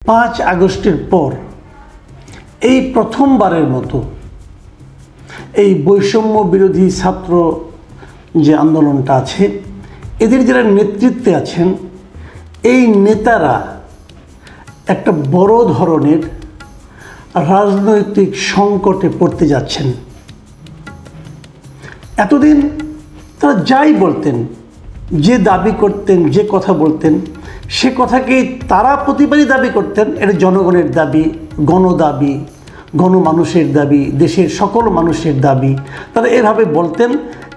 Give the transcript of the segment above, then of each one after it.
5 আগস্টের পর এই প্রথমবারের মতো এই বৈষম্য বিরোধী ছাত্র যে আন্দোলনটা আছে এদের যারা নেতৃত্বে আছেন এই নেতারা একটা বড় ধরনের রাজনৈতিক সংকটে পড়তে যাচ্ছেন। এতদিন তারা যাই বলতেন, যে দাবি করতেন, যে কথা বলতেন, সে কথাকেই তারা প্রতিবারই দাবি করতেন এটা জনগণের দাবি, গণদাবি, গণমানুষের দাবি, দেশের সকল মানুষের দাবি। তারা এভাবে বলতেন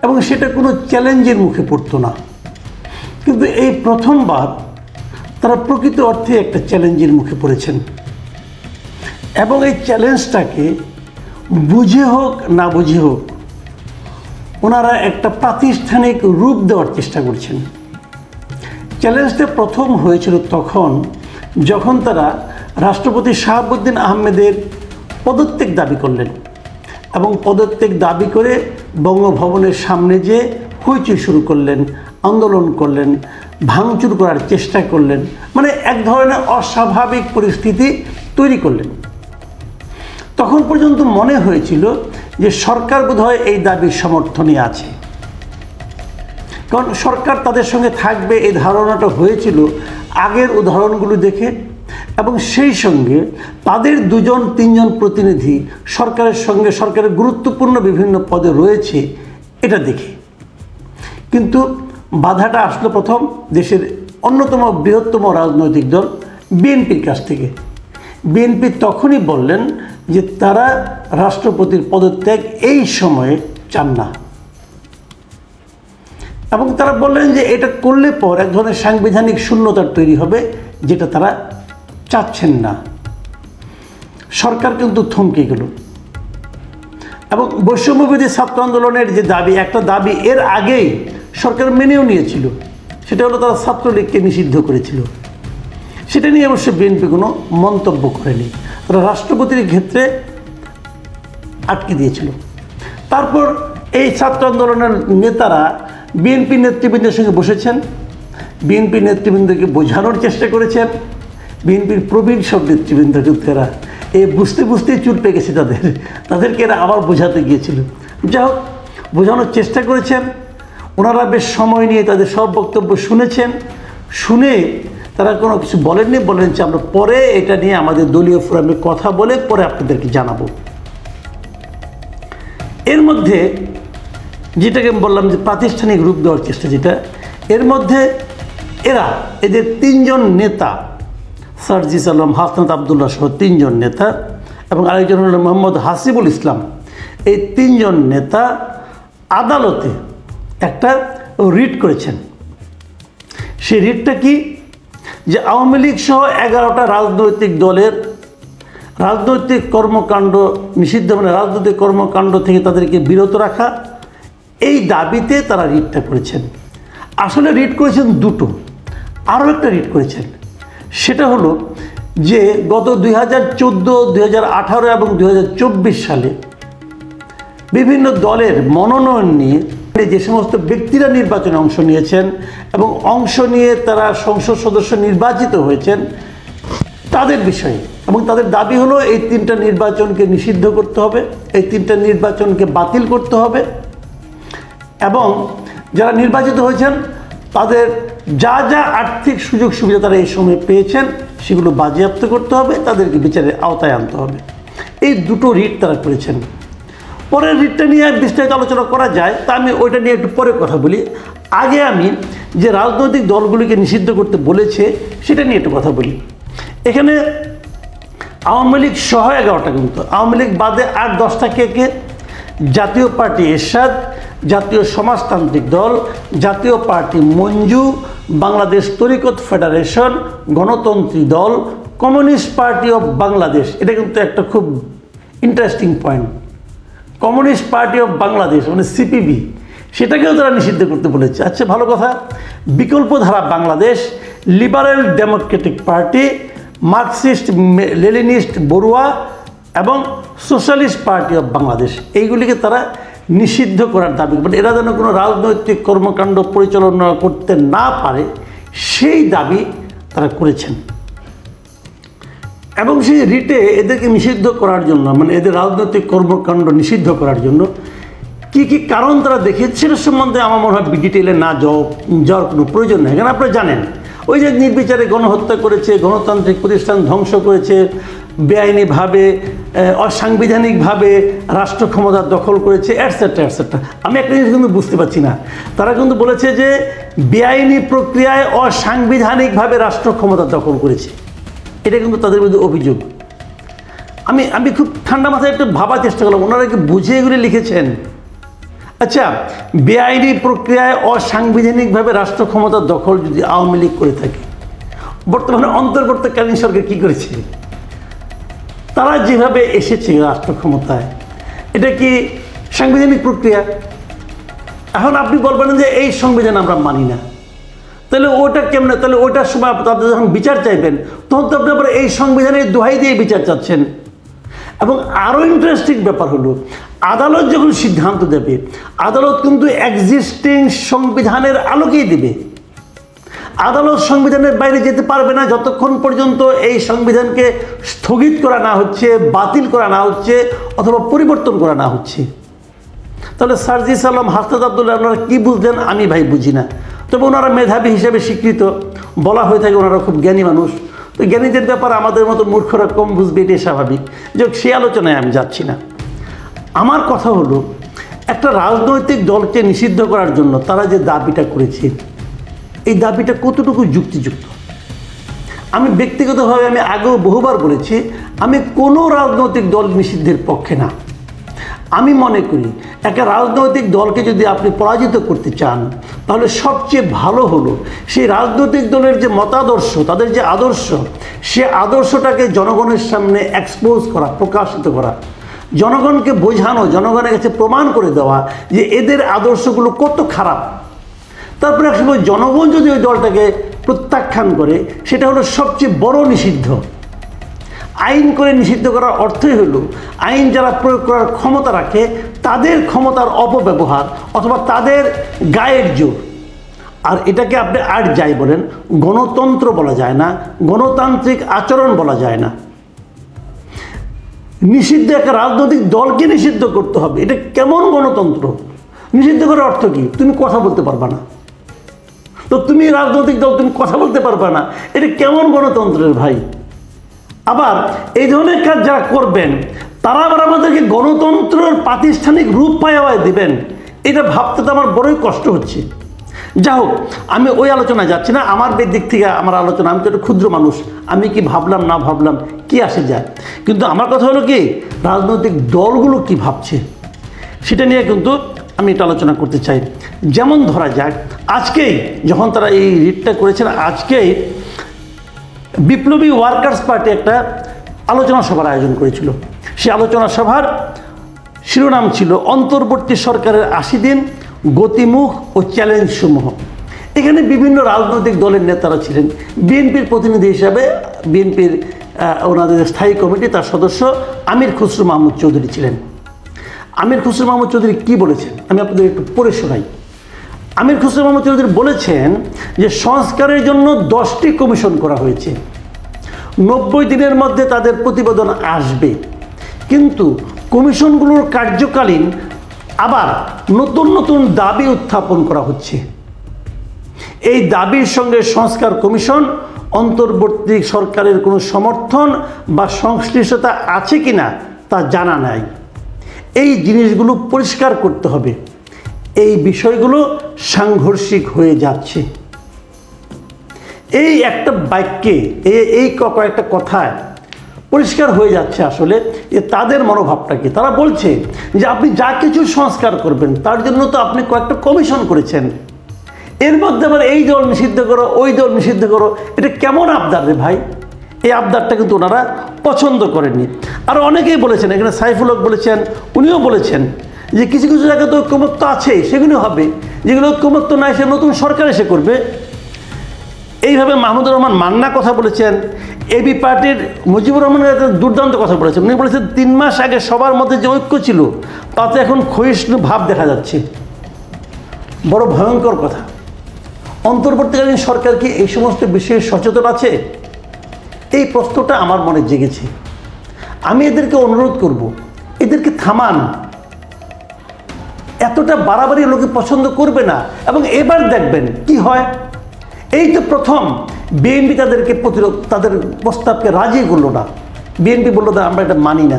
এবং সেটা কোনো চ্যালেঞ্জের মুখে পড়তো না। কিন্তু এই প্রথমবার তারা প্রকৃত অর্থে একটা চ্যালেঞ্জের মুখে পড়েছেন এবং এই চ্যালেঞ্জটাকে বুঝে হোক না বুঝে হোক ওনারা একটা প্রাতিষ্ঠানিক রূপ দেওয়ার চেষ্টা করছেন। চ্যালেঞ্জটা প্রথম হয়েছিল তখন যখন তারা রাষ্ট্রপতি শাহাবুদ্দিন আহমেদের পদত্যাগ দাবি করলেন এবং পদত্যাগ দাবি করে বঙ্গভবনের সামনে যে হইচই শুরু করলেন, আন্দোলন করলেন, ভাঙচুর করার চেষ্টা করলেন, মানে এক ধরনের অস্বাভাবিক পরিস্থিতি তৈরি করলেন। তখন পর্যন্ত মনে হয়েছিল যে সরকার বোধহয় এই দাবির সমর্থনে আছে, কারণ সরকার তাদের সঙ্গে থাকবে এই ধারণাটা হয়েছিল আগের উদাহরণগুলো দেখে এবং সেই সঙ্গে তাদের 2-3জন প্রতিনিধি সরকারের সঙ্গে সরকারের গুরুত্বপূর্ণ বিভিন্ন পদে রয়েছে এটা দেখে। কিন্তু বাধাটা আসলো প্রথম দেশের অন্যতম বৃহত্তম রাজনৈতিক দল বিএনপির কাছ থেকে। বিএনপি তখনই বললেন যে তারা রাষ্ট্রপতির পদত্যাগ এই সময়ে চান না এবং তারা বললেন যে এটা করলে পর এক ধরনের সাংবিধানিক শূন্যতার তৈরি হবে, যেটা তারা চাচ্ছেন না। সরকার কিন্তু থমকে গেল এবং বৈষম্যবিরোধী ছাত্র আন্দোলনের যে দাবি, একটা দাবি এর আগেই সরকার মেনেও নিয়েছিল, সেটা হলো তারা ছাত্রলীগকে নিষিদ্ধ করেছিল। সেটা নিয়ে অবশ্য বিএনপি কোনো মন্তব্য করেনি, তারা রাষ্ট্রপতির ক্ষেত্রে আটকে দিয়েছিল। তারপর এই ছাত্র আন্দোলনের নেতারা বিএনপি নেতৃবৃন্দের সঙ্গে বসেছেন, বিএনপি নেতৃবৃন্দকে বোঝানোর চেষ্টা করেছেন। বিএনপির প্রবীণ সব নেতৃবৃন্দ কিন্তু এরা বুঝতে বুঝতেই চুল পেয়ে গেছে তাদেরকে এরা আবার বোঝাতে গিয়েছিল। যাই হোক, বোঝানোর চেষ্টা করেছেন। ওনারা বেশ সময় নিয়ে তাদের সব বক্তব্য শুনেছেন, শুনে তারা কোনো কিছু বলেননি, বলেন যে আমরা পরে এটা নিয়ে আমাদের দলীয় ফোরামে কথা বলে পরে আপনাদেরকে জানাবো। এর মধ্যে যেটাকে বললাম যে প্রাতিষ্ঠানিক রূপ দেওয়ার চেষ্টা, যেটা এর মধ্যে এদের 3জন নেতা, সার্জিস আলম, হাসনাত আবদুল্লাহ সহ 3জন নেতা এবং আরেকজন হল মোহাম্মদ হাসিবুল ইসলাম, এই 3জন নেতা আদালতে একটা রিট করেছেন। সেই রিটটা কি, যে আওয়ামী লীগ সহ 11টা রাজনৈতিক দলের রাজনৈতিক কর্মকাণ্ড নিষিদ্ধ, মানে রাজনৈতিক কর্মকাণ্ড থেকে তাদেরকে বিরত রাখা, এই দাবিতে তারা রিটটা করেছেন। আসলে রিট করেছেন দুটো, আরও একটা রিট করেছেন। সেটা হলো যে গত 2014, 2018 এবং 2024 সালে বিভিন্ন দলের মনোনয়ন নিয়ে যে সমস্ত ব্যক্তিরা নির্বাচনে অংশ নিয়েছেন এবং অংশ নিয়ে তারা সংসদ সদস্য নির্বাচিত হয়েছেন তাদের বিষয়ে, এবং তাদের দাবি হলো এই 3টা নির্বাচনকে নিষিদ্ধ করতে হবে, এই 3টা নির্বাচনকে বাতিল করতে হবে এবং যারা নির্বাচিত হয়েছেন তাদের যা যা আর্থিক সুযোগ সুবিধা তারা এই সময় পেয়েছেন সেগুলো বাজেয়াপ্ত করতে হবে, তাদেরকে বিচারের আওতায় আনতে হবে। এই দুটো রিট তারা করেছেন। পরের রিটটা নিয়ে বিস্তারিত আলোচনা করা যায়, তা আমি ওইটা নিয়ে একটু পরে কথা বলি। আগে আমি যে রাজনৈতিক দলগুলিকে নিষিদ্ধ করতে বলেছে সেটা নিয়ে একটু কথা বলি। এখানে আওয়ামী লীগ সহ 11টা, কিন্তু আওয়ামী লীগ বাদে আর 10টা কে? জাতীয় পার্টি এরশাদ, জাতীয় সমাজতান্ত্রিক দল, জাতীয় পার্টি মঞ্জু, বাংলাদেশ তরিকত ফেডারেশন, গণতন্ত্রী দল, কমিউনিস্ট পার্টি অফ বাংলাদেশ। এটা কিন্তু একটা খুব interesting point. Communist party of Bangladesh মানে সিপিবি, সেটাকেও তারা নিষিদ্ধ করতে বলেছে। আচ্ছা, ভালো কথা। Bikalpadhara Bangladesh, liberal democratic party, marxist leninist Barua এবং সোশ্যালিস্ট পার্টি অফ বাংলাদেশ, এইগুলিকে তারা নিষিদ্ধ করার দাবি, মানে এরা যেন কোনো রাজনৈতিক কর্মকাণ্ড পরিচালনা করতে না পারে সেই দাবি তারা করেছেন। এবং সেই রিটে এদেরকে নিষিদ্ধ করার জন্য, মানে এদের রাজনৈতিক কর্মকাণ্ড নিষিদ্ধ করার জন্য কি কি কারণ তারা দেখেছে সেটা সম্বন্ধে আমার মনে হয় ডিটেলে না যাওয়ার কোনো প্রয়োজন নেই। কারণ আপনারা জানেন ওই যে নির্বিচারে গণহত্যা করেছে, গণতান্ত্রিক প্রতিষ্ঠান ধ্বংস করেছে, বেআইনিভাবে অসাংবিধানিকভাবে রাষ্ট্র ক্ষমতা দখল করেছে, অ্যাটসেট্রা অ্যাটসেট্রা। আমি একটা জিনিস কিন্তু বুঝতে পারছি না, তারা কিন্তু বলেছে যে বেআইনি প্রক্রিয়ায় অসাংবিধানিকভাবে রাষ্ট্র ক্ষমতা দখল করেছে, এটা কিন্তু তাদের বিরুদ্ধে অভিযোগ। আমি খুব ঠান্ডা মাথায় একটু ভাবার চেষ্টা করলাম, ওনারা কি বুঝে এগুলি লিখেছেন? আচ্ছা, বেআইনি প্রক্রিয়ায় অসাংবিধানিকভাবে রাষ্ট্র ক্ষমতা দখল যদি আওয়ামী লীগ করে থাকে, বর্তমানে অন্তর্বর্তীকালীন সরকার কী করেছে? তারা যেভাবে এসেছে রাষ্ট্র ক্ষমতায়, এটা কি সাংবিধানিক প্রক্রিয়া? এখন আপনি বলবেন যে এই সংবিধান আমরা মানি না, তাহলে ওটা কেমনে? তাহলে ওটার সময় আপনাদের যখন বিচার চাইবেন তখন তো আপনি আবার এই সংবিধানের দোহাই দিয়ে বিচার চাচ্ছেন। এবং আরও ইন্টারেস্টিং ব্যাপার হলো, আদালত যখন সিদ্ধান্ত দেবে, আদালত কিন্তু এক্সিস্টিং সংবিধানের আলোকেই দেবে। আদালত সংবিধানের বাইরে যেতে পারবে না যতক্ষণ পর্যন্ত এই সংবিধানকে স্থগিত করা না হচ্ছে, বাতিল করা না হচ্ছে, অথবা পরিবর্তন করা না হচ্ছে। তাহলে সার্জিস আলম, হাসনাত আবদুল্লাহ ওনারা কী বুঝলেন আমি ভাই বুঝি না। তবে ওনারা মেধাবী হিসেবে স্বীকৃত, বলা হয়ে থাকে ওনারা খুব জ্ঞানী মানুষ। তো জ্ঞানীদের ব্যাপারে আমাদের মতো মূর্খরা কম বুঝবে, এটাই স্বাভাবিক। যে সে আলোচনায় আমি যাচ্ছি না। আমার কথা হলো, একটা রাজনৈতিক দলকে নিষিদ্ধ করার জন্য তারা যে দাবিটা করেছে, এই দাবিটা কতটুকু যুক্তিযুক্ত? আমি ব্যক্তিগতভাবে আমি আগেও বহুবার বলেছি, আমি কোনো রাজনৈতিক দল নিষিদ্ধের পক্ষে না। আমি মনে করি একটা রাজনৈতিক দলকে যদি আপনি পরাজিত করতে চান, তাহলে সবচেয়ে ভালো হলো সেই রাজনৈতিক দলের যে মতাদর্শ, তাদের যে আদর্শ, সে আদর্শটাকে জনগণের সামনে এক্সপোজ করা, প্রকাশিত করা, জনগণকে বোঝানো, জনগণের কাছে প্রমাণ করে দেওয়া যে এদের আদর্শগুলো কত খারাপ। তারপরে একসময় জনগণ যদি ওই দলটাকে প্রত্যাখ্যান করে, সেটা হলো সবচেয়ে বড় নিষিদ্ধ। আইন করে নিষিদ্ধ করার অর্থই হলো আইন যারা প্রয়োগ করার ক্ষমতা রাখে তাদের ক্ষমতার অপব্যবহার অথবা তাদের গায়ের জোর। আর এটাকে আপনি আর যাই বলেন, গণতন্ত্র বলা যায় না, গণতান্ত্রিক আচরণ বলা যায় না। নিষিদ্ধ একটা রাজনৈতিক দলকে নিষিদ্ধ করতে হবে, এটা কেমন গণতন্ত্র? নিষিদ্ধ করার অর্থ কি? তুমি কথা বলতে পারবা না। তো তুমি রাজনৈতিক দল, তুমি কথা বলতে পারবা না, এটা কেমন গণতন্ত্রের ভাই? আবার এই ধরনের কাজ যারা করবেন, তারা আবার আমাদেরকে গণতন্ত্রের প্রাতিষ্ঠানিক রূপ পাওয়ায় দিবেন, এটা ভাবতে তো আমার বড়ই কষ্ট হচ্ছে। যা হোক, আমি ওই আলোচনায় যাচ্ছি না। আমার দিক থেকে আমার আলোচনা, আমি তো একটা ক্ষুদ্র মানুষ, আমি কি ভাবলাম না ভাবলাম কি আসে যায়। কিন্তু আমার কথা হলো কি, রাজনৈতিক দলগুলো কি ভাবছে সেটা নিয়ে কিন্তু আমি এটা আলোচনা করতে চাই। যেমন ধরা যাক, আজকেই যখন তারা এই রিটটা করেছেন, আজকেই বিপ্লবী ওয়ার্কার্স পার্টি একটা আলোচনা সভার আয়োজন করেছিল। সেই আলোচনা সভার শিরোনাম ছিল অন্তর্বর্তী সরকারের 80 দিন, গতিমুখ ও চ্যালেঞ্জ সমূহ। এখানে বিভিন্ন রাজনৈতিক দলের নেতারা ছিলেন। বিএনপির প্রতিনিধি হিসাবে বিএনপির ওনাদের স্থায়ী কমিটি, তার সদস্য আমির খসরু মাহমুদ চৌধুরী ছিলেন। আমির খসরু মাহমুদ চৌধুরী কী বলেছেন আমি আপনাদের একটু পড়ে শোনাই। আমির খসরু মাহমুদ চৌধুরী বলেছেন যে সংস্কারের জন্য 10টি কমিশন করা হয়েছে, 90 দিনের মধ্যে তাদের প্রতিবেদন আসবে। কিন্তু কমিশনগুলোর কার্যকালীন আবার নতুন নতুন দাবি উত্থাপন করা হচ্ছে। এই দাবির সঙ্গে সংস্কার কমিশন অন্তর্বর্তী সরকারের কোনো সমর্থন বা সংশ্লিষ্টতা আছে কিনা তা জানা নাই। এই জিনিসগুলো পরিষ্কার করতে হবে। এই বিষয়গুলো সাংঘর্ষিক হয়ে যাচ্ছে। এই একটা বাক্যে, এই কয়েকটা কথায় পরিষ্কার হয়ে যাচ্ছে আসলে যে তাদের মনোভাবটা কি। তারা বলছে যে আপনি যা কিছু সংস্কার করবেন তার জন্য তো আপনি কয়েকটা কমিশন করেছেন, এর মধ্যে আবার এই দল নিষিদ্ধ করো, ওই দল নিষিদ্ধ করো, এটা কেমন আবদার রে ভাই? এই আবদারটা কিন্তু ওনারা পছন্দ করেননি। আর অনেকেই বলেছেন, এখানে সাইফুল হক বলেছেন, উনিও বলেছেন যে কিছু কিছু জায়গায় তো ঐক্যমত্য আছে, সেগুলো হবে, যেগুলো ঐক্যমত্য নাই সে নতুন সরকার এসে করবে। এইভাবে মাহমুদুর রহমান মান্না কথা বলেছেন। এবি পার্টির মুজিবুর রহমানের একটা দুর্দান্ত কথা বলেছেন। উনি বলেছেন 3 মাস আগে সবার মধ্যে যে ঐক্য ছিল তাতে এখন ক্ষয়িষ্ণু ভাব দেখা যাচ্ছে। বড় ভয়ঙ্কর কথা। অন্তর্বর্তীকালীন সরকার কি এই সমস্ত বিষয়ে সচেতন আছে? এই প্রশ্নটা আমার মনে জেগেছে। আমি এদেরকে অনুরোধ করব, এদেরকে থামান। এতটা বাড়াবাড়ি লোকে পছন্দ করবে না। এবং এবার দেখবেন কি হয়। এই তো প্রথম বিএনপি তাদেরকে তাদের প্রস্তাবকে রাজি করলো না। বিএনপি বললো না, আমরা এটা মানি না।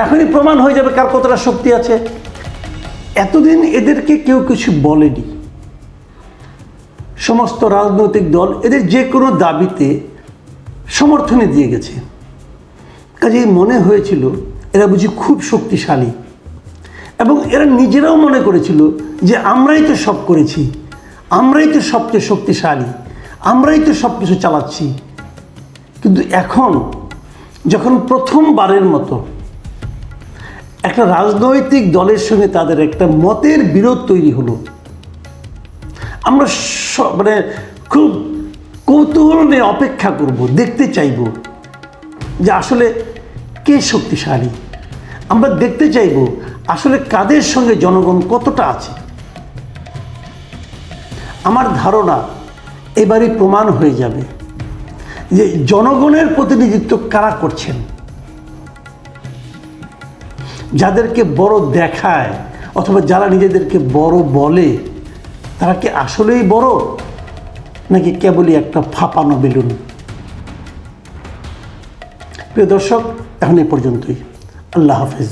এখনই প্রমাণ হয়ে যাবে কার কতটা শক্তি আছে। এতদিন এদেরকে কেউ কিছু বলেনি। সমস্ত রাজনৈতিক দল এদের যে কোনো দাবিতে সমর্থনে দিয়ে গেছে। কাজেই মনে হয়েছিল এরা বুঝি খুব শক্তিশালী, এবং এরা নিজেরাও মনে করেছিল যে আমরাই তো সব করেছি, আমরাই তো সবচেয়ে শক্তিশালী, আমরাই তো সব কিছু চালাচ্ছি। কিন্তু এখন যখন প্রথমবারের মতো একটা রাজনৈতিক দলের সঙ্গে তাদের একটা মতের বিরোধ তৈরি হলো, আমরা মানে খুব কৌতূহল নিয়ে অপেক্ষা করব, দেখতে চাইব যে আসলে কে শক্তিশালী। আমরা দেখতে চাইব আসলে কাদের সঙ্গে জনগণ কতটা আছে। আমার ধারণা এবারই প্রমাণ হয়ে যাবে যে জনগণের প্রতিনিধিত্ব কারা করছেন। যাদেরকে বড় দেখায় অথবা যারা নিজেদেরকে বড় বলে, তারা কি আসলেই বড়, নাকি কেবলই একটা ফাঁপানো বেলুন? প্রিয় দর্শক, এখন এ পর্যন্তই। আল্লাহ হাফেজ।